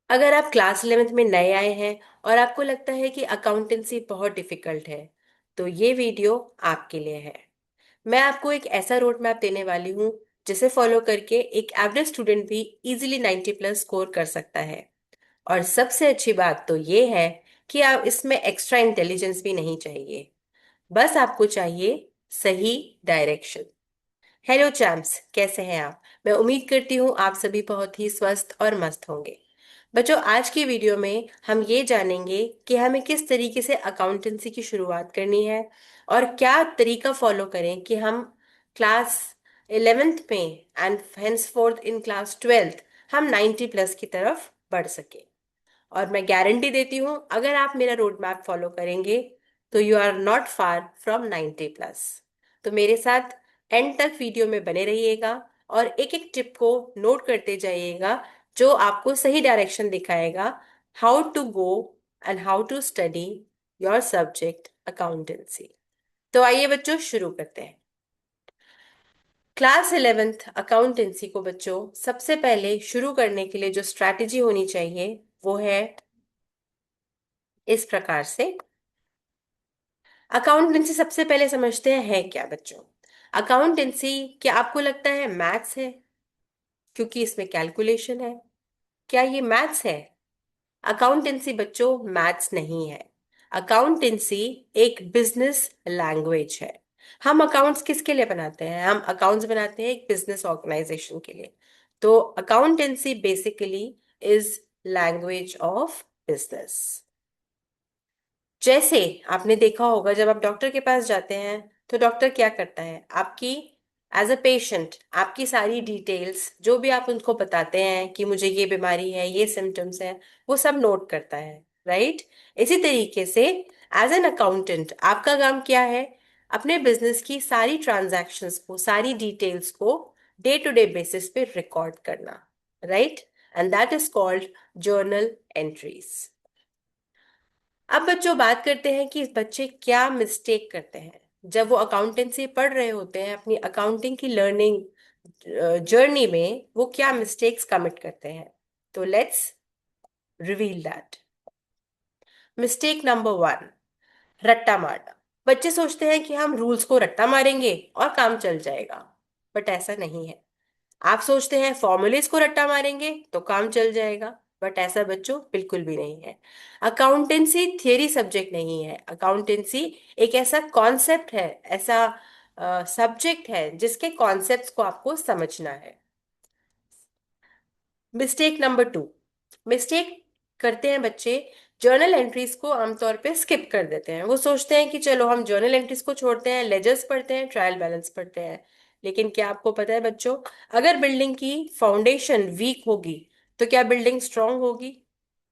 अगर आप class 11th में नए आए हैं और आपको लगता है कि अकाउंटेंसी बहुत डिफिकल्ट है, तो ये वीडियो आपके लिए है। मैं आपको एक ऐसा रोड मैप देने वाली हूँ जिसे फॉलो करके एक एवरेज स्टूडेंट भी इजीली 90 प्लस स्कोर कर सकता है। और सबसे अच्छी बात तो ये है कि आप इसमें एक्स्ट्रा इंटेलिजेंस भी नहीं चाहिए, बस आपको चाहिए सही डायरेक्शन। हेलो चैम्प्स, कैसे हैं आप? मैं उम्मीद करती हूँ आप सभी बहुत ही स्वस्थ और मस्त होंगे। बच्चों, आज की वीडियो में हम ये जानेंगे कि हमें किस तरीके से अकाउंटेंसी की शुरुआत करनी है और क्या तरीका फॉलो करें कि हम क्लास 11th में and henceforth in class 12th हम 90 प्लस की तरफ बढ़ सके। और मैं गारंटी देती हूँ, अगर आप मेरा रोड मैप फॉलो करेंगे तो you are not far from 90 plus. तो मेरे साथ एंड तक वीडियो में बने रहिएगा और एक एक टिप को नोट करते जाइएगा जो आपको सही डायरेक्शन दिखाएगा, how to go and how to study your subject accountancy. तो आइए बच्चों, शुरू करते हैं। क्लास 11th अकाउंटेंसी को बच्चों सबसे पहले शुरू करने के लिए जो स्ट्रैटेजी होनी चाहिए वो है इस प्रकार से। अकाउंटेंसी सबसे पहले समझते हैं है क्या बच्चों। अकाउंटेंसी, क्या आपको लगता है मैथ्स है? क्योंकि इसमें कैलकुलेशन है। क्या ये मैथ्स है? अकाउंटेंसी बच्चों मैथ्स नहीं है। अकाउंटेंसी एक बिजनेस लैंग्वेज है। हम अकाउंट्स किसके लिए बनाते हैं? हम अकाउंट्स बनाते हैं एक बिजनेस ऑर्गेनाइजेशन के लिए। तो accountancy basically is language of business. जैसे आपने देखा होगा, जब आप डॉक्टर के पास जाते हैं तो डॉक्टर क्या करता है? आपकी एज अ पेशेंट आपकी सारी डिटेल्स जो भी आप उनको बताते हैं कि मुझे ये बीमारी है, ये सिम्टम्स हैं, वो सब नोट करता है, राइट? इसी तरीके से एज एन अकाउंटेंट आपका काम क्या है? अपने बिजनेस की सारी ट्रांजैक्शंस को, सारी डिटेल्स को डे टू डे बेसिस पे रिकॉर्ड करना, right? And that is called journal entries. अब बच्चों बात करते हैं कि बच्चे क्या मिस्टेक करते हैं जब वो अकाउंटेंसी पढ़ रहे होते हैं। अपनी अकाउंटिंग की लर्निंग जर्नी में वो क्या मिस्टेक्स कमिट करते हैं। तो let's reveal that. Mistake number 1, रट्टा मारना। बच्चे सोचते हैं कि हम रूल्स को रट्टा मारेंगे और काम चल जाएगा, बट ऐसा नहीं है। आप सोचते हैं फॉर्मूलेस को रट्टा मारेंगे तो काम चल जाएगा, बट ऐसा बच्चों बिल्कुल भी नहीं है। अकाउंटेंसी थियरी सब्जेक्ट नहीं है। अकाउंटेंसी एक ऐसा कॉन्सेप्ट है, ऐसा सब्जेक्ट है जिसके कॉन्सेप्ट्स को आपको समझना है। मिस्टेक नंबर 2, मिस्टेक करते हैं बच्चे, जर्नल एंट्रीज को आमतौर पे स्किप कर देते हैं। वो सोचते हैं कि चलो हम जर्नल एंट्रीज को छोड़ते हैं, लेजर्स पढ़ते हैं, ट्रायल बैलेंस पढ़ते हैं। लेकिन क्या आपको पता है बच्चों, अगर बिल्डिंग की फाउंडेशन वीक होगी तो क्या बिल्डिंग स्ट्रांग होगी?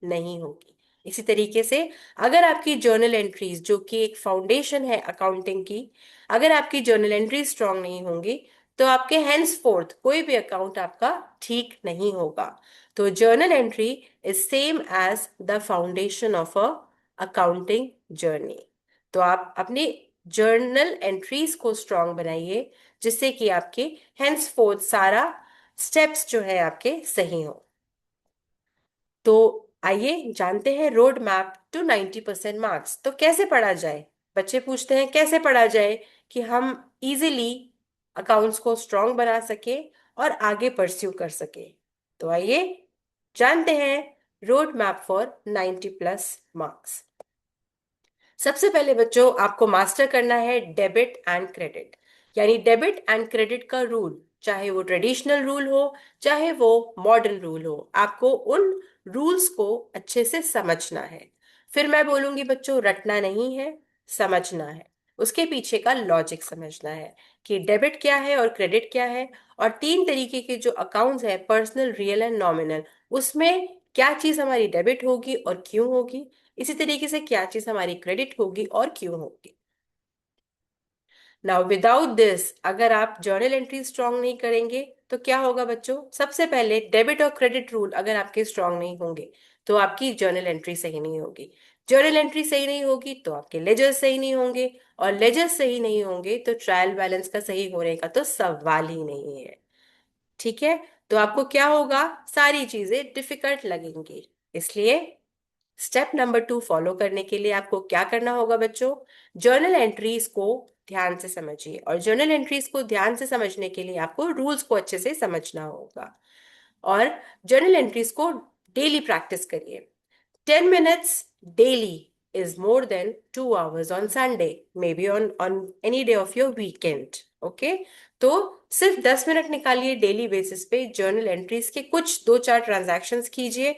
नहीं होगी। इसी तरीके से अगर आपकी जर्नल एंट्रीज, जो कि एक फाउंडेशन है अकाउंटिंग की, अगर आपकी जर्नल एंट्रीज स्ट्रांग नहीं होंगी तो आपके हेंस फोर्थ कोई भी अकाउंट आपका ठीक नहीं होगा। तो journal entry is same as the foundation of a accounting journey. तो आप अपनी जर्नल एंट्रीज को स्ट्रांग बनाइए जिससे कि आपके हेंस फोर्थ सारा स्टेप्स जो है आपके सही हो। तो आइए जानते हैं रोड मैप टू 90% मार्क्स। तो कैसे पढ़ा जाए? बच्चे पूछते हैं कैसे पढ़ा जाए कि हम इजीली अकाउंट्स को स्ट्रांग बना सके और आगे परस्यू कर सके। तो आइए जानते हैं road map for 90 plus marks. सबसे पहले बच्चों आपको मास्टर करना है डेबिट एंड क्रेडिट। यानी डेबिट एंड क्रेडिट का रूल, चाहे वो ट्रेडिशनल रूल हो चाहे वो मॉडर्न रूल हो, आपको उन रूल्स को अच्छे से समझना है। फिर मैं बोलूंगी बच्चों, रटना नहीं है, समझना है। उसके पीछे का लॉजिक समझना है कि डेबिट क्या है और क्रेडिट क्या है, और तीन तरीके के जो अकाउंट्स है, पर्सनल, रियल एंड नॉमिनल, उसमें क्या चीज हमारी डेबिट होगी और क्यों होगी, इसी तरीके से क्या चीज हमारी क्रेडिट होगी और क्यों होगी। नाउ विदाउट दिस, अगर आप जर्नल एंट्री स्ट्रांग नहीं करेंगे तो क्या होगा बच्चों? सबसे पहले डेबिट और क्रेडिट रूल अगर आपके स्ट्रांग नहीं होंगे तो आपकी जर्नल एंट्री सही नहीं होगी। जर्नल एंट्री सही नहीं होगी तो आपके लेजर सही नहीं होंगे, और लेजर सही नहीं होंगे तो ट्रायल बैलेंस का सही होने का तो सवाल ही नहीं है। ठीक है? तो आपको क्या होगा? सारी चीजें डिफिकल्ट लगेंगी। इसलिए स्टेप नंबर 2 फॉलो करने के लिए आपको क्या करना होगा बच्चों? जर्नल एंट्रीज को ध्यान से समझिए, और जर्नल एंट्रीज को ध्यान से समझने के लिए आपको रूल्स को अच्छे से समझना होगा, और जर्नल एंट्रीज को डेली प्रैक्टिस करिए। 10 minutes daily is more than 2 hours on Sunday, maybe on any day of your weekend. Okay? तो सिर्फ 10 मिनट निकालिए डेली बेसिस पे, जर्नल एंट्रीज के कुछ 2-4 ट्रांजैक्शंस कीजिए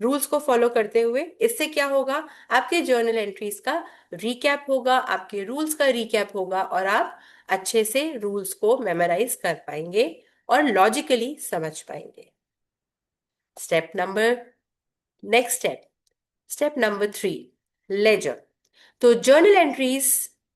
रूल्स को फॉलो करते हुए। इससे क्या होगा? आपके जर्नल एंट्रीज का रिकैप होगा, आपके रूल्स का रिकैप होगा, और आप अच्छे से रूल्स को मेमोराइज कर पाएंगे और लॉजिकली समझ पाएंगे। Step number next step step number 3, ledger. तो जर्नल एंट्रीज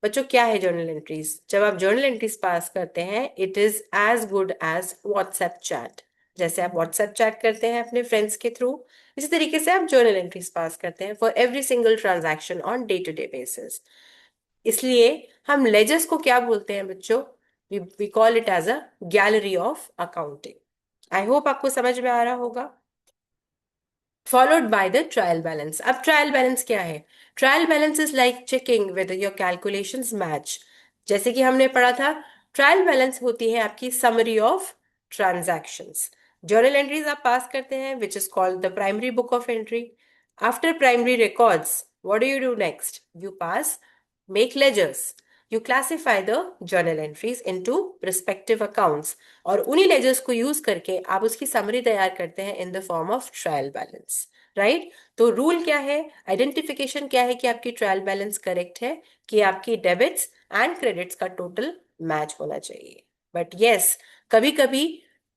बच्चों, क्या है जर्नल एंट्रीज? जब आप जर्नल एंट्रीज पास करते हैं, it is as good as WhatsApp chat. जैसे आप व्हाट्सएप चैट करते हैं अपने फ्रेंड्स के थ्रू, इसी तरीके से आप जर्नल एंट्रीज पास करते हैं for every single transaction on day to day basis. इसलिए हम लेजर्स को क्या बोलते हैं बच्चों? We call it as a gallery of accounting. I hope आपको समझ में आ रहा होगा। Followed by the trial balance. अब ट्रायल बैलेंस क्या है? Trial balance is like checking whether your calculations match. जैसे कि हमने पढ़ा था, ट्रायल बैलेंस होती है आपकी summary of transactions. Journal entries आप पास करते हैं, which is called the primary book of entry. After primary records, what do you do next? You pass make ledgers. You classify the journal entries into respective accounts, और उन्हीं ledgers को use करके आप उसकी summary तैयार करते हैं in the form of trial balance. Right? तो रूल क्या है, आइडेंटिफिकेशन क्या है कि आपकी ट्रायल बैलेंस करेक्ट है, कि आपकी डेबिट्स एंड क्रेडिट्स का टोटल मैच होना चाहिए। बट यस, कभी कभी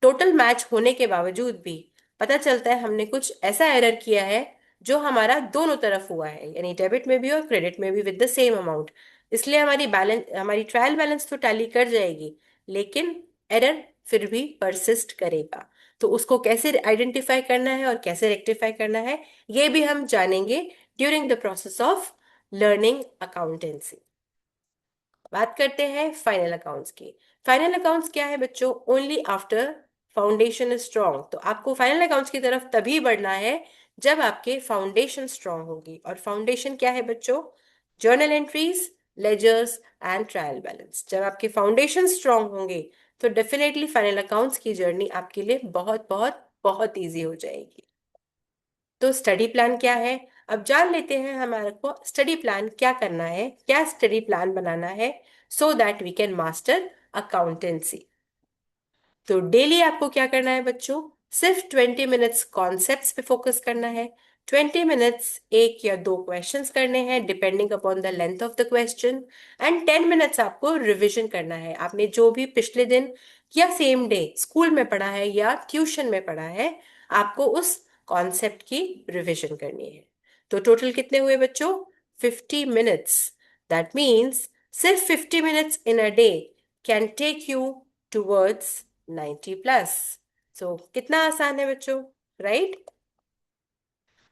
टोटल मैच होने के बावजूद भी पता चलता है हमने कुछ ऐसा एरर किया है जो हमारा दोनों तरफ हुआ है, यानी डेबिट में भी और क्रेडिट में भी विद द सेम अमाउंट। इसलिए हमारी ट्रायल बैलेंस तो टैली कर जाएगी, लेकिन एरर फिर भी परसिस्ट करेगा। तो उसको कैसे आइडेंटिफाई करना है और कैसे रेक्टिफाई करना है, ये भी हम जानेंगे during the process of learning accountancy. बात करते हैं फाइनल अकाउंट्स की। फाइनल अकाउंट्स क्या है बच्चों? Only after foundation is strong. तो आपको फाइनल अकाउंट्स की तरफ तभी बढ़ना है जब आपके फाउंडेशन स्ट्रांग होगी। और फाउंडेशन क्या है बच्चों? Journal entries, ledgers and trial balance. जब आपके फाउंडेशन स्ट्रांग होंगे तो डेफिनेटली फाइनल अकाउंट्स की जर्नी आपके लिए बहुत बहुत बहुत ईजी हो जाएगी। तो स्टडी प्लान क्या है? अब जान लेते हैं हमारे को स्टडी प्लान क्या करना है, क्या स्टडी प्लान बनाना है, so that we can master accountancy. तो डेली आपको क्या करना है बच्चों? सिर्फ 20 मिनट्स कॉन्सेप्ट्स पे फोकस करना है। 20 मिनट्स एक या दो क्वेश्चंस करने हैं depending upon the length of the question, and 10 minutes आपको रिविजन करना है। आपने जो भी पिछले दिन या सेम डे स्कूल में पढ़ा है या ट्यूशन में पढ़ा है, आपको उस कॉन्सेप्ट की रिविजन करनी है। तो टोटल कितने हुए बच्चों? 50 मिनट्स। दैट मीन्स सिर्फ 50 minutes in a day can take you towards 90+। So कितना आसान है बच्चों, राइट?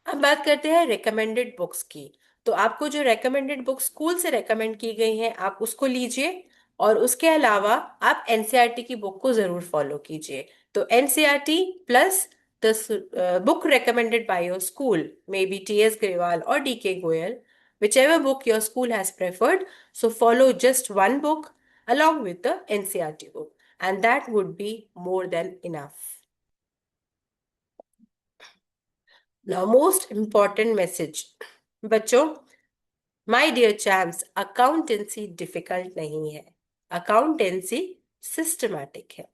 अब बात करते हैं रिकमेंडेड बुक्स की। तो आपको जो रिकमेंडेड बुक स्कूल से रेकमेंड की गई हैं, आप उसको लीजिए, और उसके अलावा आप एनसीईआरटी की बुक को जरूर फॉलो कीजिए। तो NCERT plus the book recommended by your school, maybe T.S. Grewal or D.K. Goyal, whichever book your school has preferred. So follow just one book along with the NCERT book, and that would be more than enough. Now, most important message, बच्चों, my dear champs, accountancy difficult नहीं है, accountancy systematic है।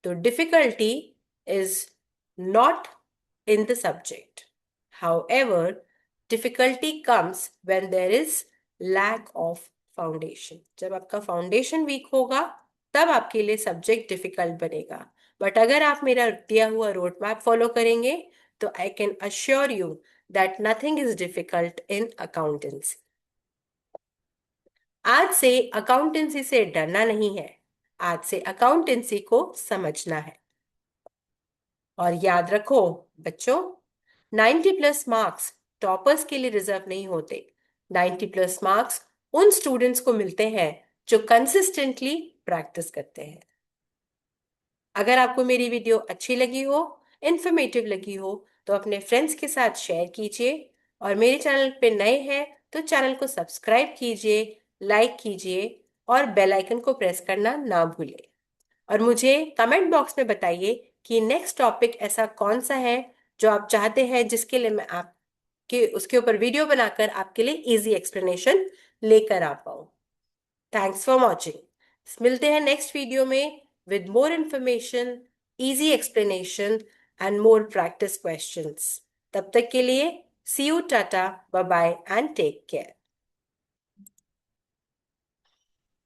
तो difficulty is not in the subject. However, difficulty comes when there is lack of foundation. जब आपका foundation week होगा तब आपके लिए सब्जेक्ट डिफिकल्ट बनेगा। बट अगर आप मेरा दिया हुआ रोड मैप फॉलो करेंगे तो I can assure you that nothing is difficult in accountancy. आज से अकाउंटेंसी से डरना नहीं है, आज से अकाउंटेंसी को समझना है। और याद रखो बच्चों, 90+ मार्क्स टॉपर्स के लिए रिजर्व नहीं होते। 90+ मार्क्स उन स्टूडेंट्स को मिलते हैं जो कंसिस्टेंटली प्रैक्टिस करते हैं। अगर आपको मेरी वीडियो अच्छी लगी हो, इंफॉर्मेटिव लगी हो, तो अपने फ्रेंड्स के साथ शेयर कीजिए, और मेरे चैनल पे नए हैं तो चैनल को सब्सक्राइब कीजिए, लाइक कीजिए और बेल आइकन को प्रेस करना ना भूलें। और मुझे कमेंट बॉक्स में बताइए कि नेक्स्ट टॉपिक ऐसा कौन सा है जो आप चाहते हैं, जिसके लिए मैं आपके उसके ऊपर वीडियो बनाकर आपके लिए इजी एक्सप्लेनेशन लेकर आ पाऊँ। Thanks for watching. मिलते हैं नेक्स्ट वीडियो में with more information, easy explanation and more practice questions. तब तक के लिए see you, tata, bye bye and take care.